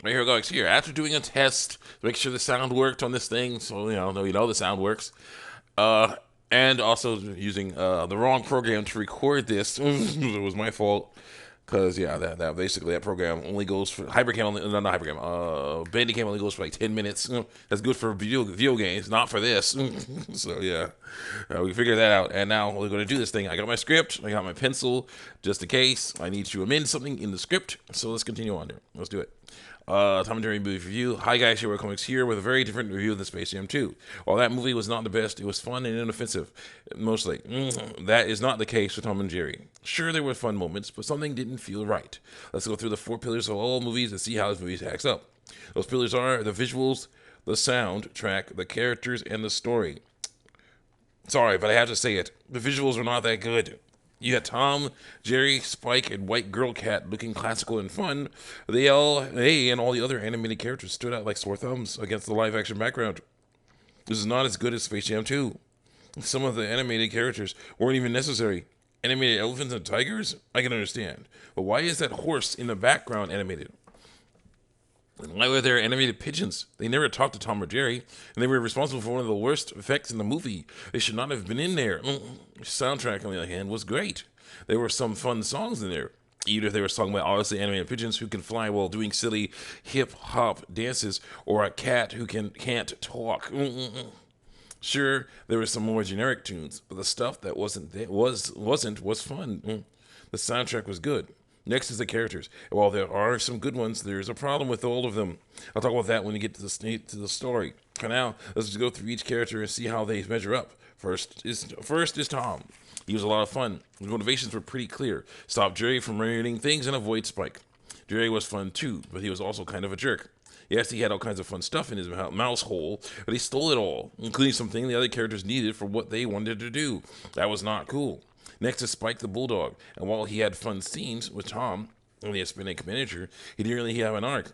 Right here goes here. After doing a test, make sure the sound worked on this thing, so the sound works. Uh, and also using the wrong program to record this. It was my fault. Cause yeah, that basically that program only goes for Hypercam only no, not Hypercam. Bandicam only goes for like 10 minutes. That's good for video games, not for this. So yeah, we figured that out, and now we're gonna do this thing. I got my script, I got my pencil, just in case I need to amend something in the script. So let's continue on there. Let's do it. Tom and Jerry movie review. Hi guys, Hero Comics here with a very different review of the Space Jam 2. While that movie was not the best, it was fun and inoffensive. Mostly. That is not the case with Tom and Jerry. Sure, there were fun moments, but something didn't feel right. Let's go through the four pillars of all movies and see how this movie stacks up. Those pillars are the visuals, the soundtrack, the characters, and the story. Sorry, but I have to say it. The visuals are not that good. You got Tom, Jerry, Spike, and White Girl Cat looking classical and fun. They and all the other animated characters stood out like sore thumbs against the live action background. This is not as good as Space Jam 2. Some of the animated characters weren't even necessary. Animated elephants and tigers? I can understand. But why is that horse in the background animated? And why were there animated pigeons? They never talked to Tom or Jerry, and they were responsible for one of the worst effects in the movie. They should not have been in there. The soundtrack, on the other hand, was great. There were some fun songs in there. Either they were sung by obviously animated pigeons who can fly while doing silly hip hop dances, or a cat who can't talk. Sure, there were some more generic tunes, but the stuff that wasn't fun. The soundtrack was good. Next is the characters. While there are some good ones, there's a problem with all of them. I'll talk about that when we get to the story. For now, let's just go through each character and see how they measure up. First is Tom. He was a lot of fun. His motivations were pretty clear. Stop Jerry from ruining things and avoid Spike. Jerry was fun too, but he was also kind of a jerk. Yes, he had all kinds of fun stuff in his mouse hole, but he stole it all, including something the other characters needed for what they wanted to do. That was not cool. Next is Spike the Bulldog, and while he had fun scenes with Tom and the Hispanic manager, he didn't really have an arc.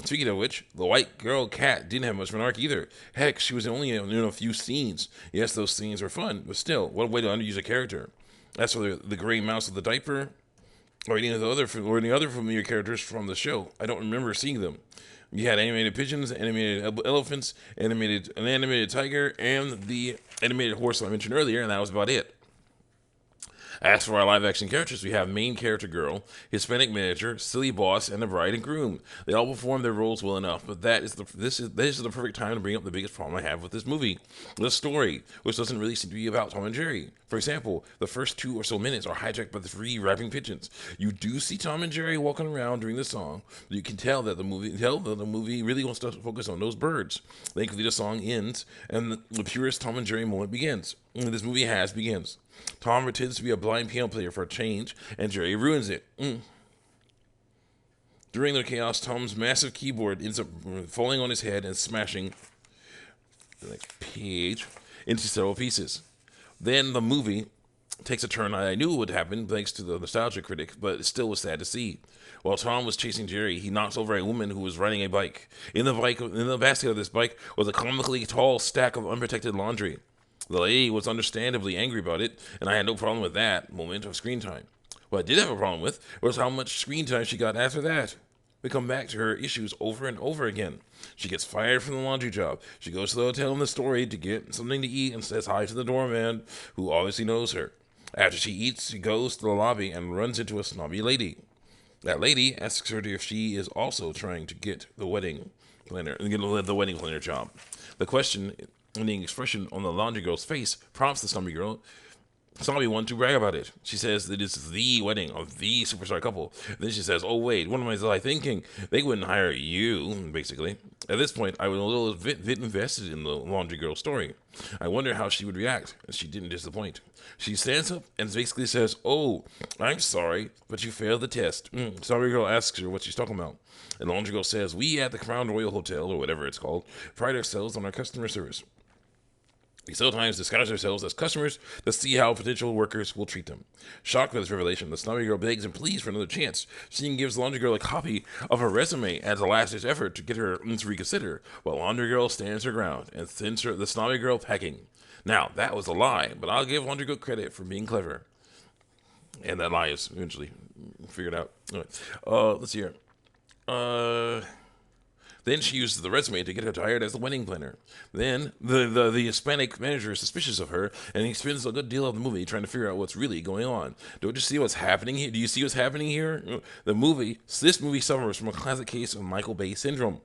Speaking of which, the white girl cat didn't have much of an arc either. Heck, she was only in a few scenes. Yes, those scenes were fun, but still, what a way to underuse a character. As for the gray mouse with the diaper, or any other familiar characters from the show, I don't remember seeing them. You had animated pigeons, animated elephants, an animated tiger, and the animated horse I mentioned earlier, and that was about it. As for our live action characters, we have main character girl, Hispanic manager, silly boss, and the bride and groom. They all perform their roles well enough, but this is the perfect time to bring up the biggest problem I have with this movie: the story, which doesn't really seem to be about Tom and Jerry. For example, the first 2 or so minutes are hijacked by the three rapping pigeons. You do see Tom and Jerry walking around during the song, but you can tell that the movie really wants to focus on those birds. Thankfully, the song ends, and the purest Tom and Jerry moment begins. This movie begins. Tom pretends to be a blind piano player for a change, and Jerry ruins it. During the chaos, Tom's massive keyboard ends up falling on his head and smashing the page into several pieces. Then the movie takes a turn I knew would happen thanks to the nostalgia critic, but it still was sad to see. While Tom was chasing Jerry, he knocks over a woman who was riding a bike. In the basket of this bike was a comically tall stack of unprotected laundry. The lady was understandably angry about it, and I had no problem with that moment of screen time. What I did have a problem with was how much screen time she got after that. We come back to her issues over and over again. She gets fired from the laundry job. She goes to the hotel in the story to get something to eat and says hi to the doorman, who obviously knows her. After she eats, she goes to the lobby and runs into a snobby lady. That lady asks her if she is also trying to get the wedding planner job. The question and the expression on the laundry girl's face prompts the snobby one to brag about it. She says that it's the wedding of the superstar couple. Then she says, "Oh wait, what am I thinking? They wouldn't hire you." Basically, at this point, I was a little bit invested in the laundry girl story. I wonder how she would react. She didn't disappoint. She stands up and basically says, "Oh, I'm sorry, but you failed the test." Snobby girl asks her what she's talking about. And the laundry girl says, "We at the Crown Royal Hotel, or whatever it's called, pride ourselves on our customer service. We sometimes disguise ourselves as customers to see how potential workers will treat them." Shocked by this revelation, the snobby girl begs and pleads for another chance. She even gives Laundry Girl a copy of her resume as a last-ditch effort to get her to reconsider, but Laundry Girl stands her ground and sends the snobby girl packing. Now, that was a lie, but I'll give Laundry Girl credit for being clever. And that lie is eventually figured out. Anyway, let's see here. Then she uses the resume to get her hired as the wedding planner. Then the Hispanic manager is suspicious of her, and he spends a good deal of the movie trying to figure out what's really going on. Don't you see what's happening here? Do you see what's happening here? This movie suffers from a classic case of Michael Bay syndrome.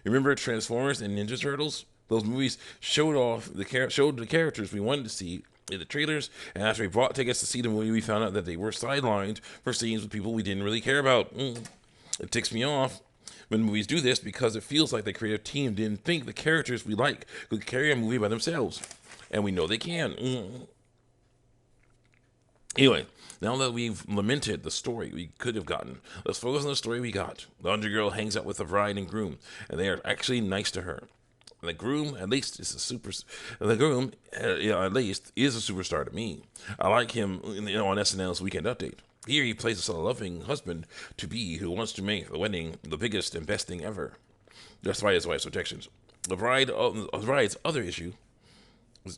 Remember Transformers and Ninja Turtles? Those movies showed the characters we wanted to see in the trailers, and after we bought tickets to see the movie, we found out that they were sidelined for scenes with people we didn't really care about. It ticks me off when movies do this because it feels like the creative team didn't think the characters we like could carry a movie by themselves, and we know they can. Anyway, now that we've lamented the story we could have gotten, let's focus on the story we got. The Laundry Girl hangs out with the bride and groom, and they are actually nice to her. The groom, at least, is a super. The groom, at least, is a superstar to me. I like him, on SNL's Weekend Update. Here, he plays a loving husband to be who wants to make the wedding the biggest and best thing ever, despite his wife's objections. The bride's other issue is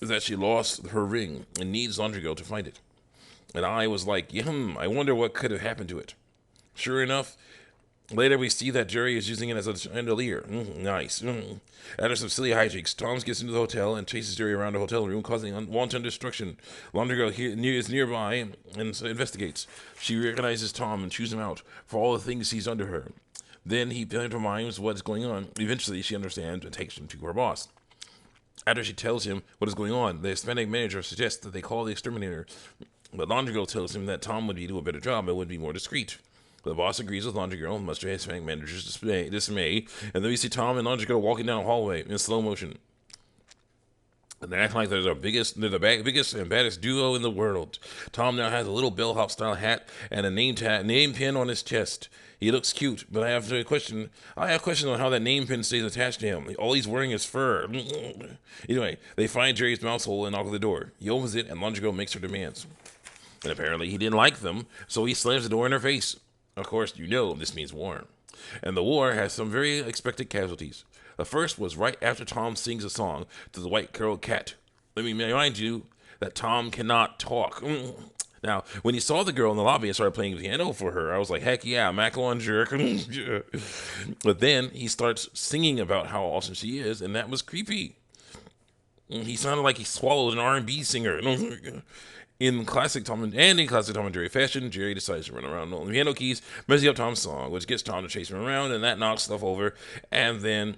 that she lost her ring and needs Laundry Girl to find it. And I was like, I wonder what could have happened to it. Sure enough, later we see that Jerry is using it as a chandelier. Nice. After some silly hijinks, Tom gets into the hotel and chases Jerry around the hotel room, causing wanton destruction. Laundry Girl is nearby and investigates. She recognizes Tom and chews him out for all the things he's under her. Then he pantomimes what's going on. Eventually, she understands and takes him to her boss. After she tells him what is going on, the Hispanic manager suggests that they call the exterminator. But Laundry Girl tells him that Tom would do a better job and would be more discreet. The boss agrees with Laundry Girl, much to his Hispanic manager's dismay, and then we see Tom and Laundry Girl walking down a hallway in slow motion. And they act like they're the biggest and baddest duo in the world. Tom now has a little bellhop style hat and a name pin on his chest. He looks cute, but I have questions on how that name pin stays attached to him. All he's wearing is fur. Anyway, they find Jerry's mouse hole and knock on the door. He opens it, and Laundry Girl makes her demands. And apparently he didn't like them, so he slams the door in her face. Of course, this means war. And the war has some very expected casualties. The first was right after Tom sings a song to the white girl cat. Let me remind you that Tom cannot talk. Now, when he saw the girl in the lobby and started playing piano for her, I was like, heck yeah, Macklon jerk. But then he starts singing about how awesome she is, and that was creepy. He sounded like he swallowed an R&B singer. In classic Tom and Jerry fashion, Jerry decides to run around on the piano keys, messing up Tom's song, which gets Tom to chase him around, and that knocks stuff over. And then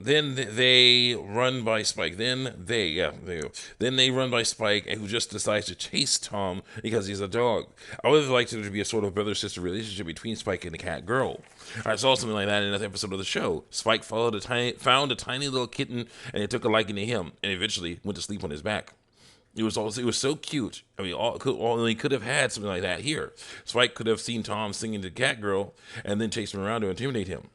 they run by Spike. Then they run by Spike, who just decides to chase Tom because he's a dog. I would have liked there to be a sort of brother-sister relationship between Spike and the cat girl. I saw something like that in another episode of the show. Spike found a tiny little kitten, and it took a liking to him, and eventually went to sleep on his back. It was so cute. I mean, he could have had something like that here. Spike could have seen Tom singing to the cat girl, and then chased him around to intimidate him.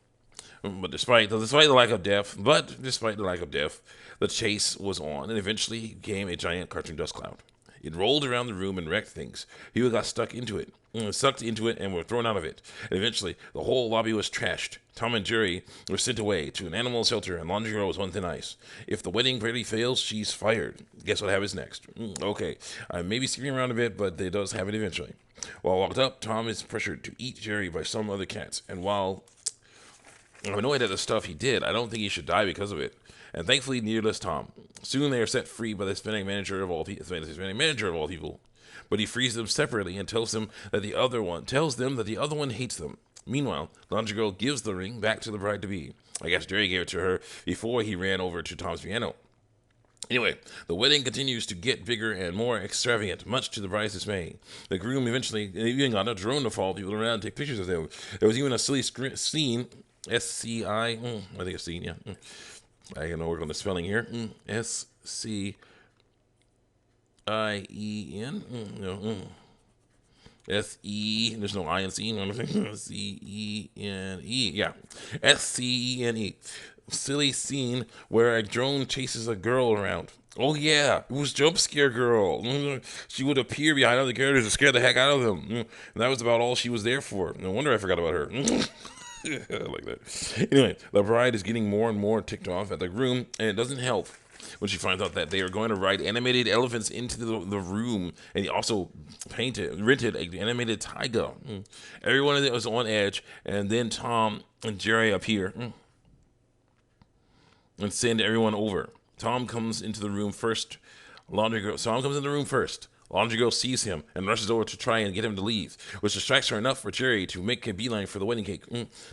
But despite the lack of death, the chase was on, and eventually he became a giant cartoon dust cloud. It rolled around the room and wrecked things. People got sucked into it, and were thrown out of it. And eventually, the whole lobby was trashed. Tom and Jerry were sent away to an animal shelter, and Laundry Girl was on thin ice. If the wedding party fails, she's fired. Guess what happens next? Okay, I may be skipping around a bit, but it does happen eventually. While locked up, Tom is pressured to eat Jerry by some other cats, and while I'm annoyed at the stuff he did, I don't think he should die because of it. And thankfully, neither does Tom. Soon they are set free by the Hispanic manager of all people. But he frees them separately and tells them that the other one hates them. Meanwhile, Laundry Girl gives the ring back to the bride-to-be. I guess Jerry gave it to her before he ran over to Tom's piano. Anyway, the wedding continues to get bigger and more extravagant, much to the bride's dismay. The groom eventually even got a drone to follow people around and take pictures of them. There was even a silly scene, S-C-I, I think it's scene, yeah. I gotta work on the spelling here. S-C-I-E-N. S-E, there's no I in C. C-E-N-E. Yeah. S-C-E-N-E. Silly scene where a drone chases a girl around. Oh, yeah. It was Jump Scare Girl. She would appear behind other characters and scare the heck out of them. And that was about all she was there for. No wonder I forgot about her. I like that. Anyway, the bride is getting more and more ticked off at the groom, and it doesn't help when she finds out that they are going to ride animated elephants into the room, and he also rented an animated tiger. Everyone was on edge, and then Tom and Jerry appear and send everyone over. Tom comes into the room first. Tom comes in the room first. Laundry Girl sees him and rushes over to try and get him to leave, which distracts her enough for Jerry to make a beeline for the wedding cake.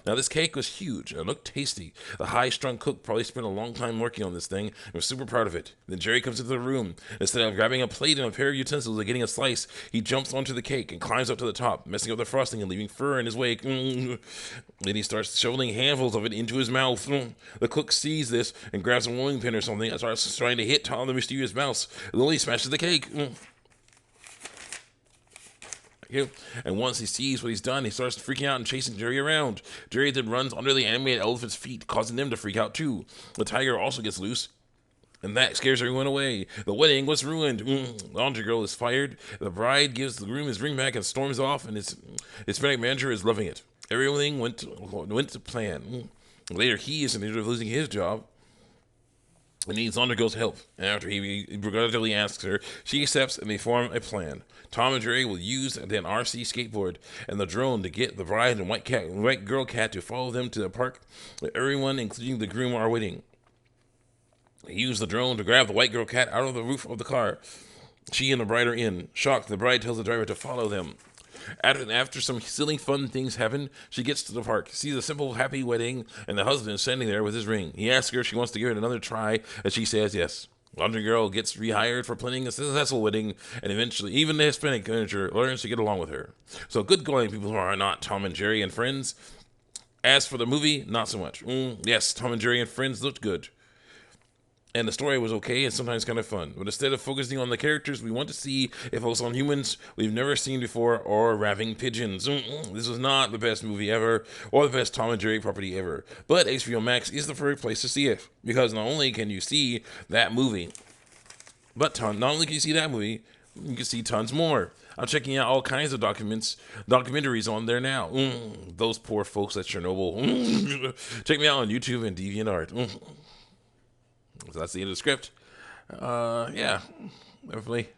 Now, this cake was huge and it looked tasty. The high-strung cook probably spent a long time working on this thing and was super proud of it. Then Jerry comes into the room. Instead of grabbing a plate and a pair of utensils and getting a slice, he jumps onto the cake and climbs up to the top, messing up the frosting and leaving fur in his wake. Then he starts shoveling handfuls of it into his mouth. The cook sees this and grabs a rolling pin or something and starts trying to hit Tom the Mysterious Mouse. Lily smashes the cake. And once he sees what he's done, he starts freaking out and chasing Jerry around. Jerry then runs under the animated elephant's feet, causing them to freak out too. The tiger also gets loose, and that scares everyone away. The wedding was ruined. Laundry Girl is fired. The bride gives the groom his ring back and storms off, and his Hispanic manager is loving it. Everything went to plan. Later, he is in danger of losing his job. He needs Laundry Girl's help, and after he begrudgingly asks her, she accepts and they form a plan. Tom and Jerry will use an RC skateboard and the drone to get the bride and white girl cat to follow them to the park. Everyone, including the groom, are waiting. They use the drone to grab the white girl cat out of the roof of the car. She and the bride are in. Shocked, the bride tells the driver to follow them. After some silly fun things happen, she gets to the park, sees a simple happy wedding, and the husband is standing there with his ring. He asks her if she wants to give it another try, and she says yes. Laundry Girl gets rehired for planning a successful wedding, and eventually even the Hispanic manager learns to get along with her. So good going, people who are not Tom and Jerry and Friends. As for the movie, not so much. Yes, Tom and Jerry and Friends looked good. And the story was okay and sometimes kind of fun. But instead of focusing on the characters, we want to see it focus on humans we've never seen before or rapping pigeons. This was not the best movie ever or the best Tom and Jerry property ever. But HBO Max is the perfect place to see it. Because not only can you see that movie, but not only can you see that movie, you can see tons more. I'm checking out all kinds of documentaries on there now. Those poor folks at Chernobyl. Check me out on YouTube and DeviantArt. So that's the end of the script. Yeah, definitely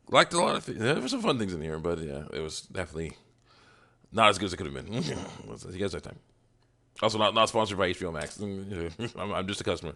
liked a lot of things. There were some fun things in here, but yeah, it was definitely not as good as it could have been. You guys have time. Also, not sponsored by HBO Max. I'm just a customer.